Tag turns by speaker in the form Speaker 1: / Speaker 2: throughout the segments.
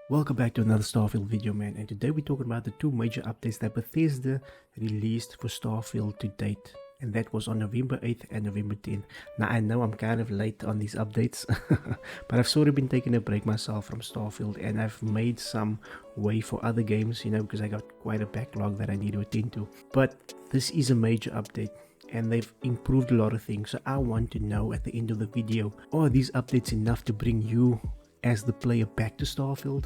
Speaker 1: Welcome back to another Starfield video, man, and today we're talking about the two major updates that Bethesda released for Starfield to date, and that was on November 8th and November 10th. Now I know I'm kind of late on these updates, but I've sort of been taking a break myself from Starfield, and I've made some way for other games, because I got quite a backlog that I need to attend to. But this is a major update, and they've improved a lot of things, so I want to know at the end of the video, are these updates enough to bring you as the player back to Starfield?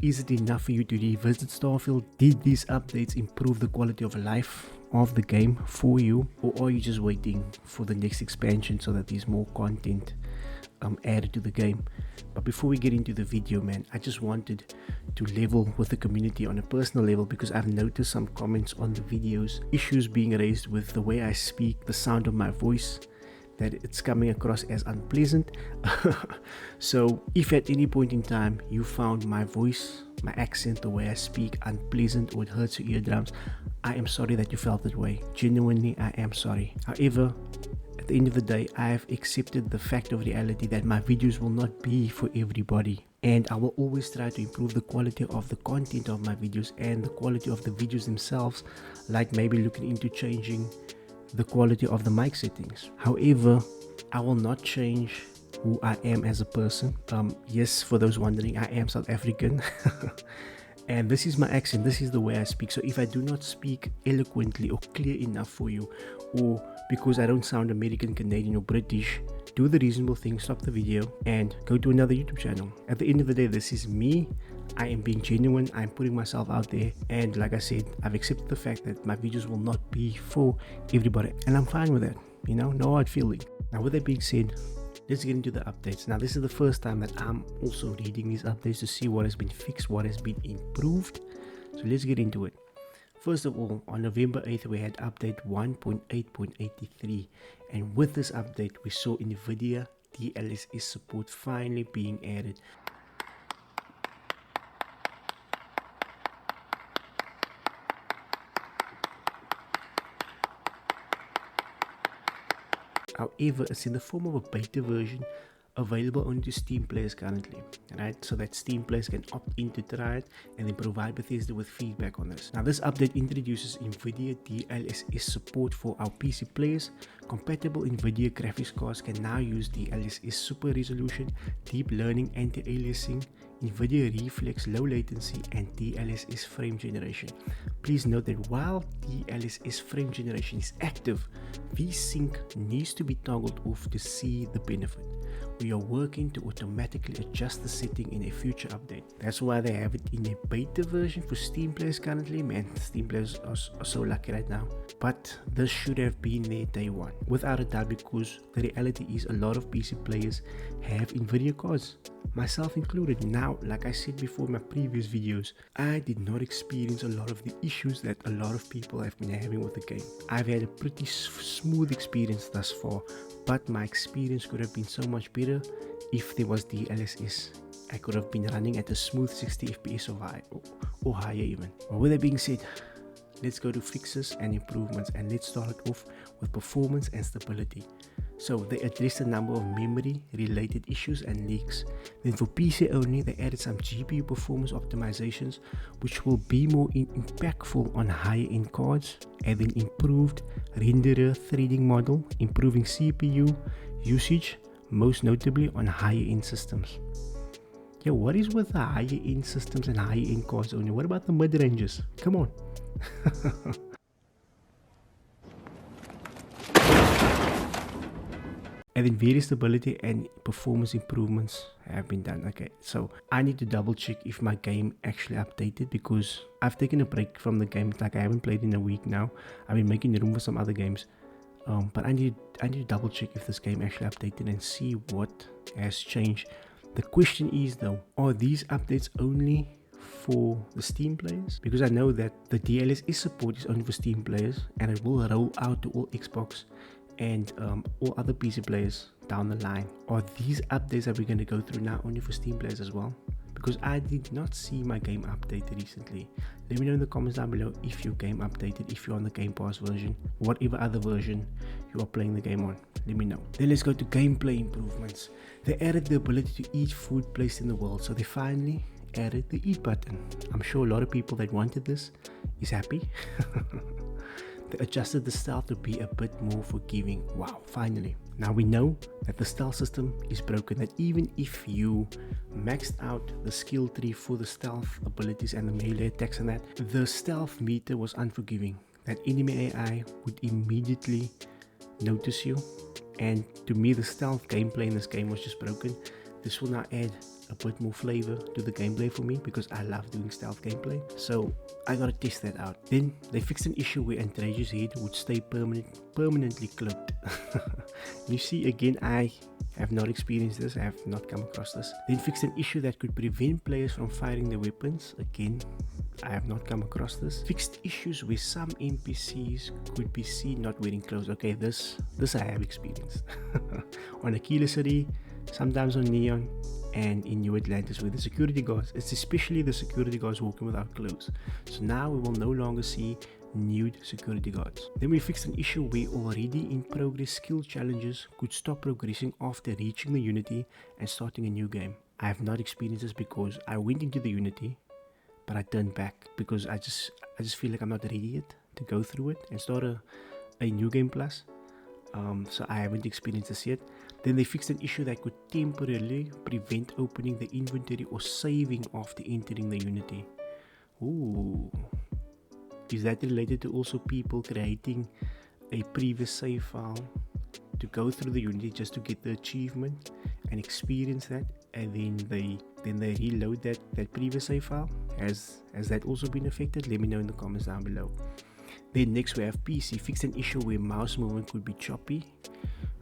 Speaker 1: Is it enough for you to revisit Starfield? Did these updates improve the quality of life of the game for you, or are you just waiting for the next expansion so that there's more content added to the game? But before we get into the video, man, I just wanted to level with the community on a personal level, because I've noticed some comments on the videos, issues being raised with the way I speak, the sound of my voice, that it's coming across as unpleasant. So if at any point in time you found my voice, my accent, the way I speak unpleasant, or it hurts your eardrums, I am sorry that you felt that way. Genuinely, I am sorry. However, at the end of the day, I have accepted the fact of reality that my videos will not be for everybody, and I will always try to improve the quality of the content of my videos and the quality of the videos themselves, like maybe looking into changing the quality of the mic settings. However, I will not change who I am as a person. Yes, for those wondering, I am South African and this is my accent, this is the way I speak. So if I do not speak eloquently or clear enough for you, or because I don't sound American, Canadian or British, do the reasonable thing, stop the video and go to another YouTube channel. At the end of the day, this is me. I am being genuine, I'm putting myself out there, and like I said, I've accepted the fact that my videos will not be for everybody, and I'm fine with that, no hard feeling. Now with that being said, let's get into the updates. Now this is the first time that I'm also reading these updates to see what has been fixed, what has been improved, so let's get into it. First of all, on November 8th we had update 1.8.83, and with this update we saw NVIDIA DLSS support finally being added. However, it's in the form of a beta version available only to Steam players currently, right? So that Steam players can opt in to try it and then provide Bethesda with feedback on this. Now this update introduces NVIDIA DLSS support for our PC players. Compatible NVIDIA graphics cards can now use DLSS super resolution, deep learning, anti-aliasing, NVIDIA reflex, low latency, and DLSS frame generation. Please note that while DLSS frame generation is active, VSync needs to be toggled off to see the benefit. We are working to automatically adjust the setting in a future update. That's why they have it in a beta version for Steam players currently. Man, Steam players are so lucky right now. But this should have been there day one, without a doubt, because the reality is a lot of PC players have NVIDIA cards, myself included. Now, like I said before in my previous videos, I did not experience a lot of the issues that a lot of people have been having with the game. I've had a pretty smooth experience thus far, but my experience could have been so much better if there was DLSS. I could have been running at a smooth 60 FPS or higher even. Well, with that being said, let's go to fixes and improvements, and let's start it off with performance and stability. So they addressed a number of memory related issues and leaks. Then for PC only, they added some GPU performance optimizations, which will be more impactful on higher end cards, and then improved renderer threading model, improving CPU usage, most notably on higher end systems. Yeah, what is with the higher end systems and higher end cards only? What about the mid ranges? Come on. And then various stability and performance improvements have been done. Okay, so I need to double check if my game actually updated, because I've taken a break from the game. Like, I haven't played in a week now. I've been making room for some other games, but I need to double check if this game actually updated and see what has changed. The question is though, are these updates only for the Steam players? Because I know that the DLSS support is only for Steam players, and it will roll out to all Xbox and all other PC players down the line. Are these updates that we're going to go through now only for Steam players as well? Because I did not see my game updated recently. Let me know in the comments down below if your game updated, if you're on the Gamepass version, whatever other version you are playing the game on. Let me know. Then let's go to gameplay improvements. They added the ability to eat food placed in the world, so they finally added the eat button. I'm sure a lot of people that wanted this is happy. They adjusted the stealth to be a bit more forgiving. Wow, finally. Now we know that the stealth system is broken, that even if you maxed out the skill tree for the stealth abilities and the melee attacks and that, the stealth meter was unforgiving. That enemy AI would immediately notice you, and to me the stealth gameplay in this game was just broken. This will now add a bit more flavor to the gameplay for me because I love doing stealth gameplay, so I gotta test that out. Then they fixed an issue where Andrage's head would stay permanently cloaked. You see, again, I have not experienced this, I have not come across this. Then fixed an issue that could prevent players from firing their weapons. Again, I have not come across this. Fixed issues where some NPCs could be seen not wearing clothes. Okay, this I have experienced. On Aquila City, sometimes on Neon, and in New Atlantis with the security guards. It's especially the security guards walking without clothes. So now we will no longer see nude security guards. Then we fixed an issue where already in progress skill challenges could stop progressing after reaching the Unity and starting a new game. I have not experienced this because I went into the Unity, but I turned back because I just feel like I'm not ready yet to go through it and start a new game plus. So I haven't experienced this yet. Then they fixed an issue that could temporarily prevent opening the inventory or saving after entering the Unity. Ooh. Is that related to also people creating a previous save file to go through the Unity just to get the achievement and experience that, and then they reload that previous save file? Has that also been affected? Let me know in the comments down below. Then next we have PC. Fixed an issue where mouse movement could be choppy.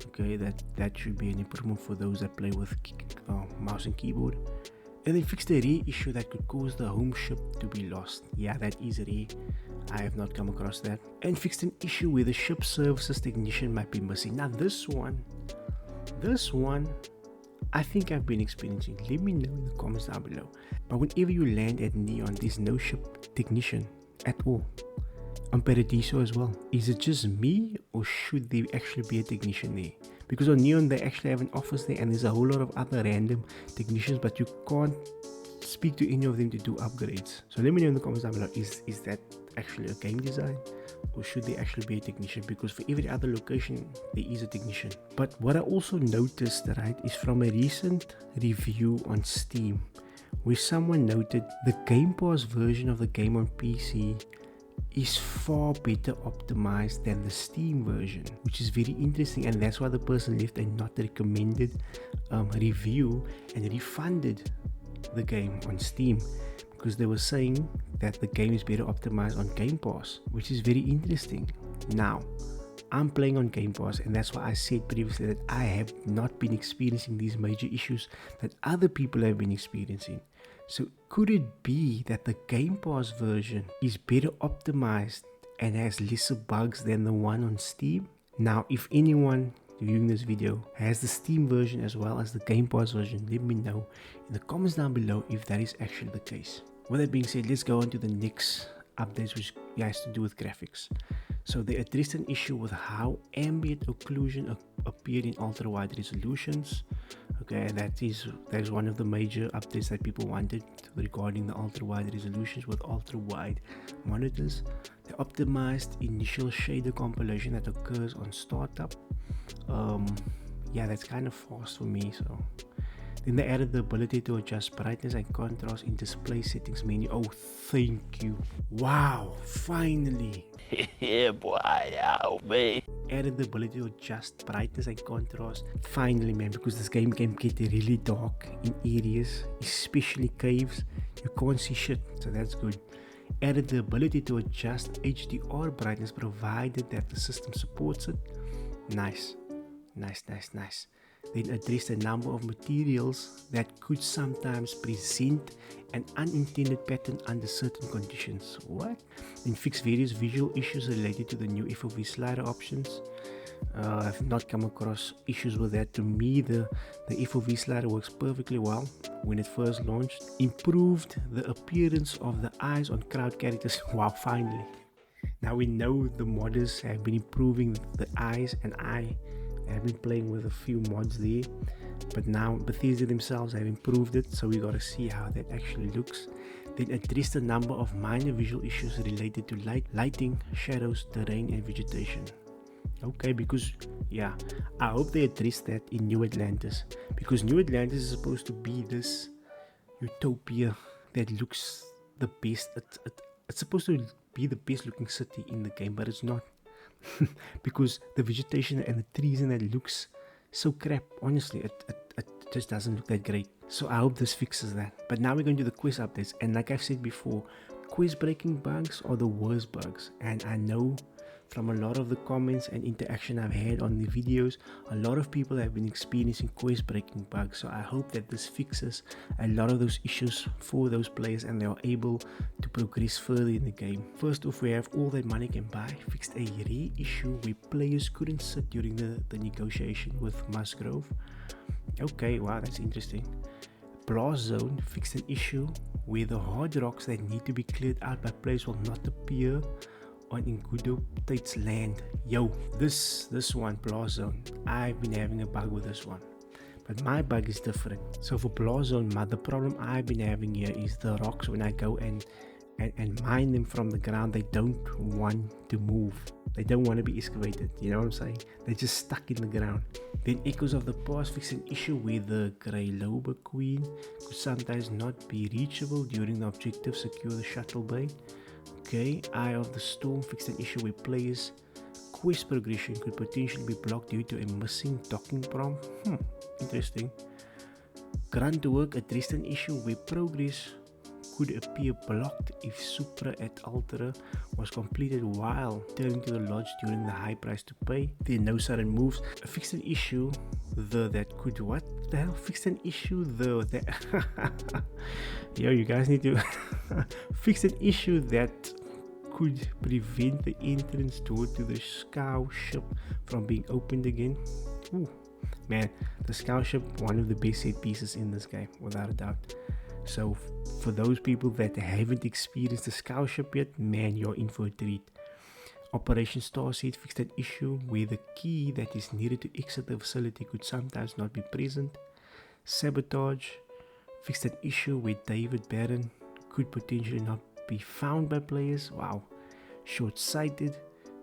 Speaker 1: Okay, that should be an improvement for those that play with mouse and keyboard. And then fixed a rare issue that could cause the home ship to be lost. Yeah, that is rare. I have not come across that. And fixed an issue where the ship services technician might be missing. Now this one I think I've been experiencing. Let me know in the comments down below. But whenever you land at Neon, there's no ship technician at all. On Paradiso as well. Is it just me, or should there actually be a technician there? Because on Neon they actually have an office there, and there's a whole lot of other random technicians, but you can't speak to any of them to do upgrades. So let me know in the comments down below, is that actually a game design, or should there actually be a technician? Because for every other location there is a technician. But what I also noticed, right, is from a recent review on Steam where someone noted the Gamepass version of the game on PC is far better optimized than the Steam version, which is very interesting, and that's why the person left a not recommended review and refunded the game on Steam, because they were saying that the game is better optimized on Game Pass, which is very interesting. Now I'm playing on Game Pass, and that's why I said previously that I have not been experiencing these major issues that other people have been experiencing. So could it be that the Game Pass version is better optimized and has lesser bugs than the one on Steam? Now, if anyone viewing this video has the Steam version as well as the Game Pass version, let me know in the comments down below if that is actually the case. With that being said, let's go on to the next updates, which has to do with graphics. So they addressed an issue with how ambient occlusion appeared in ultra-wide resolutions. Okay, that is one of the major updates that people wanted regarding the ultra-wide resolutions with ultra-wide monitors. They optimized initial shader compilation that occurs on startup. Yeah, that's kind of fast for me. So then they added the ability to adjust brightness and contrast in display settings menu. Oh, thank you. Wow, finally.
Speaker 2: Yeah, boy, oh, man.
Speaker 1: Added the ability to adjust brightness and contrast. Finally, man, because this game can get really dark in areas, especially caves. You can't see shit, so that's good. Added the ability to adjust HDR brightness provided that the system supports it. Nice. Then addressed a number of materials that could sometimes present an unintended pattern under certain conditions. What? Then fixed various visual issues related to the new FOV slider options. I've not come across issues with that. To me, the FOV slider works perfectly well when it first launched. Improved the appearance of the eyes on crowd characters. Wow, finally. Now we know the modders have been improving the eyes and eye I've been playing with a few mods there, but now Bethesda themselves have improved it, so we gotta see how that actually looks. Then addressed a number of minor visual issues related to lighting, shadows, terrain and vegetation. Okay, because yeah, I hope they address that in New Atlantis, because New Atlantis is supposed to be this utopia that looks the best. It's supposed to be the best looking city in the game, but it's not. Because the vegetation and the trees and that looks so crap. Honestly, it just doesn't look that great. So I hope this fixes that. But now we're going to the quest updates, and like I've said before, quest breaking bugs are the worst bugs, and I know from a lot of the comments and interaction I've had on the videos, a lot of people have been experiencing quest breaking bugs. So I hope that this fixes a lot of those issues for those players and they are able to progress further in the game. First off, we have All That Money Can Buy fixed a rare issue where players couldn't sit during the negotiation with Musgrove. Okay, wow, that's interesting. Blast Zone fixed an issue where the hard rocks that need to be cleared out by players will not appear on Ingudo Tate's land. Yo, this one, Blast Zone, I've been having a bug with this one, but my bug is different. So for Blast Zone, the problem I've been having here is the rocks. When I go and mine them from the ground, they don't want to move. They don't want to be excavated, you know what I'm saying? They're just stuck in the ground. Then Echoes of the Past fixed an issue where the Grey Loba Queen could sometimes not be reachable during the objective Secure the Shuttle Bay. Okay, Eye of the Storm fixed an issue where players' quest progression could potentially be blocked due to a missing docking prompt. Interesting. Grunt Work addressed an issue where progress could appear blocked if Supra et Altera was completed while turning to the lodge during the high price to pay. Then No Sudden Moves fixed an issue fixed an issue that yo, you guys need to fix an issue that could prevent the entrance door to the scow ship from being opened again. Ooh, man, the scow ship, one of the best set pieces in this game, without a doubt. So for those people that haven't experienced the scow ship yet, man, you're in for a treat. Operation Starseed fixed an issue where the key that is needed to exit the facility could sometimes not be present. Sabotage fixed an issue where David Barron could potentially not be found by players. Wow. Short-sighted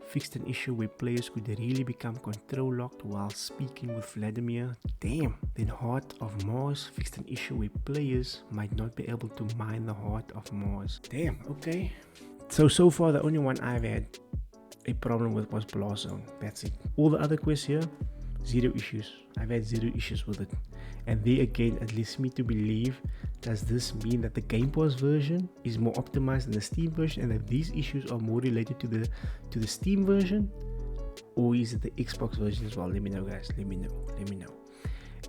Speaker 1: fixed an issue where players could really become control locked while speaking with Vladimir. Damn. Then Heart of Mars fixed an issue where players might not be able to mine the Heart of Mars. Damn, okay. So far the only one I've had a problem with was Blast Zone. That's it. All the other quests here, zero issues. I've had zero issues with it. And there again, it leads me to believe, does this mean that the Gamepass version is more optimized than the Steam version, and that these issues are more related to the Steam version, or is it the Xbox version as well? Let me know, guys. Let me know.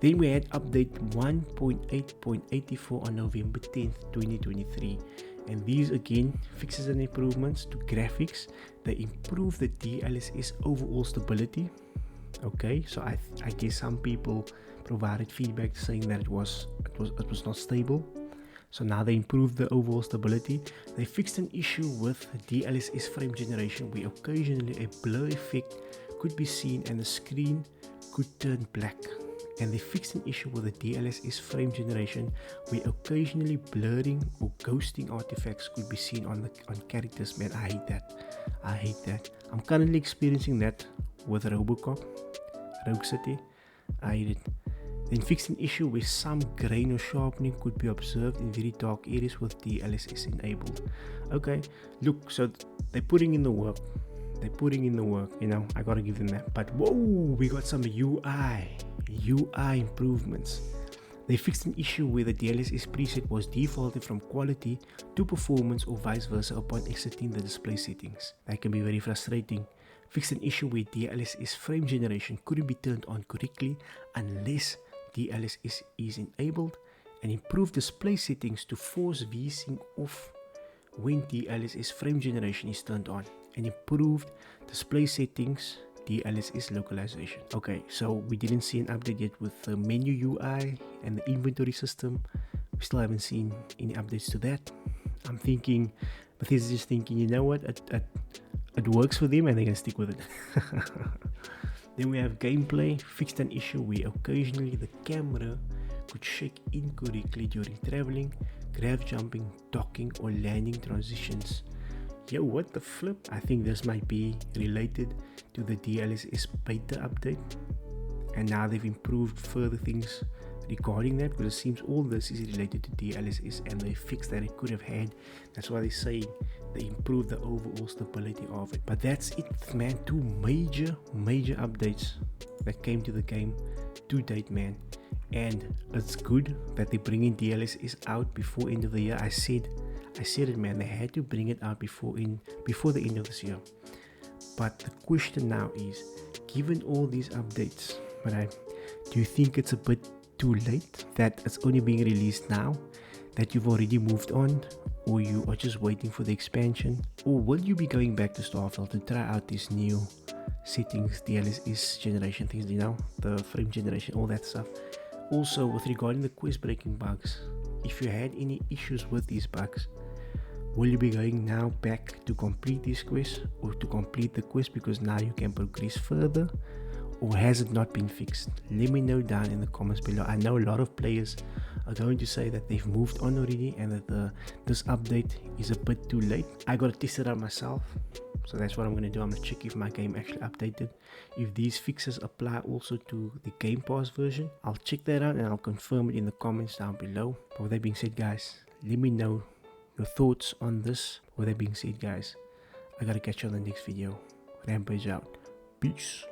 Speaker 1: Then we had update 1.8.84 on November 10th 2023, and these again fixes and improvements to graphics. They improve the DLSS overall stability. Okay, so I guess some people provided feedback saying that it was not stable. So now they improved the overall stability. They fixed an issue with DLSS frame generation where occasionally a blur effect could be seen and the screen could turn black. And they fixed an issue with the DLSS frame generation where occasionally blurring or ghosting artifacts could be seen on characters. Man, I hate that. I'm currently experiencing that with Robocop, Rogue City. I hate it. Then fixed an issue where some grain or sharpening could be observed in very dark areas with DLSS enabled. Okay, look, so they're putting in the work. You know, I gotta give them that. But whoa, we got some UI improvements. They fixed an issue where the DLSS preset was defaulted from quality to performance or vice versa upon exiting the display settings. That can be very frustrating. Fixed an issue where DLSS frame generation couldn't be turned on correctly unless DLSS is enabled, and improved display settings to force VSync off when DLSS frame generation is turned on, and improved display settings DLSS localization. Okay, so we didn't see an update yet with the menu UI and the inventory system. We still haven't seen any updates to that. I'm thinking Bethesda's just thinking, you know what, it works for them and they're gonna stick with it. Then we have gameplay, fixed an issue where occasionally the camera could shake incorrectly during traveling, grab jumping, docking or landing transitions. Yo, what the flip? I think this might be related to the DLSS beta update, and now they've improved further things regarding that, because it seems all this is related to DLSS and they fixed that it could have had. That's why they say they improved the overall stability of it. But that's it, man. Two major updates that came to the game to date, man. And it's good that they bring in DLSS out before end of the year. I said it, man. They had to bring it out before the end of this year. But the question now is, given all these updates, right, do you think it's a bit too late that it's only being released now, that you've already moved on, or you are just waiting for the expansion? Or will you be going back to Starfield to try out these new settings, DLSS generation things, you know, the frame generation, all that stuff? Also, with regarding the quest breaking bugs, if you had any issues with these bugs, will you be going now back to complete this quest, or to complete the quest because now you can progress further? Or has it not been fixed? Let me know down in the comments below. I know a lot of players are going to say that they've moved on already and that this update is a bit too late. I gotta test it out myself, so that's what I'm gonna do. I'm gonna check if my game actually updated, if these fixes apply also to the Gamepass version. I'll check that out and I'll confirm it in the comments down below. But with that being said, guys, let me know your thoughts on this. With that being said, guys, I gotta catch you on the next video. Rampage out. Peace.